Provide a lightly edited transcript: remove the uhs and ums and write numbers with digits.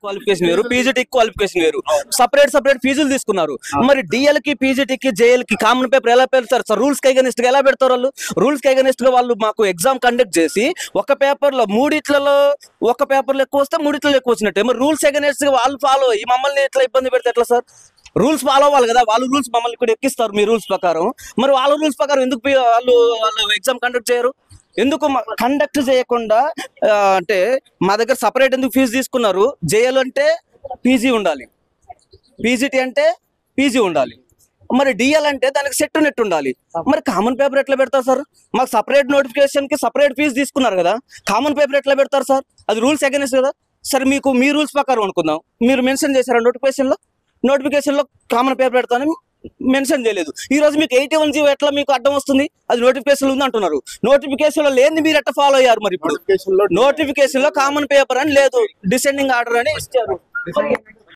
Qualification వేరు, PGT qualification వేరు, separate ఫీజులు తీసుకున్నారు. మరి డిఎల్ కి, పీజీటీకి, జేఎల్ కి కామన్ పేపర్ ఎలా పెడతారు సార్? రూల్స్ కి అగైనెస్ట్ గా ఎలా పెడతారు వాళ్ళు? రూల్స్ కి అగైనెస్ట్ గా వాళ్ళు మాకు ఎగ్జామ్ కండక్ట్ చేసి ఒక పేపర్ లో మూడిట్లలో ఒక పేపర్లో ఎక్కువ వస్తే మూడిట్లలో ఎక్కువ వచ్చినట్టే. మరి రూల్స్ అగైనెస్ట్ గా వాళ్ళు ఫాలో అయ్యి మమ్మల్ని ఇట్లా ఇబ్బంది పెడితే ఎట్లా సార్? రూల్స్ ఫాలో అవ్వాలి కదా, వాళ్ళు రూల్స్ మమ్మల్ని ఇక్కడ ఎక్కిస్తారు మీ రూల్స్ ప్రకారం. మరి వాళ్ళ రూల్స్ ప్రకారం ఎందుకు వాళ్ళు ఎగ్జామ్ కండక్ట్ చేయరు? ఎందుకు కండక్ట్ చేయకుండా అంటే మా దగ్గర సపరేట్ ఎందుకు ఫీజు తీసుకున్నారు? జేఎల్ అంటే పీజీ ఉండాలి, పీజీటీ అంటే పీజీ ఉండాలి, మరి డిఎల్ అంటే దానికి సెట్ నెట్ ఉండాలి. మరి కామన్ పేపర్ ఎట్లా పెడతారు సార్? మాకు సపరేట్ నోటిఫికేషన్ కి సపరేట్ ఫీజు తీసుకున్నారు కదా, కామన్ పేపర్ ఎట్లా పెడతారు సార్? అది రూల్స్ అగైనెస్ట్ కదా సార్. మీకు మీ రూల్స్ ప్రకారం అనుకుందాం, మీరు మెన్షన్ చేశారా నోటిఫికేషన్ లో కామన్ పేపర్ పెడతానని మెన్షన్ చేయలేదు. ఈ రోజు మీకు 81G ఎట్లా మీకు అడ్డం వస్తుంది? అది నోటిఫికేషన్ ఉంది అంటున్నారు. నోటిఫికేషన్ లో లేని మీరు ఎట్లా ఫాలో అయ్యారు? మరి ఇప్పుడు నోటిఫికేషన్ లో కామన్ పేపర్ అని లేదు, డిసెండింగ్ ఆర్డర్ అని ఇచ్చారు.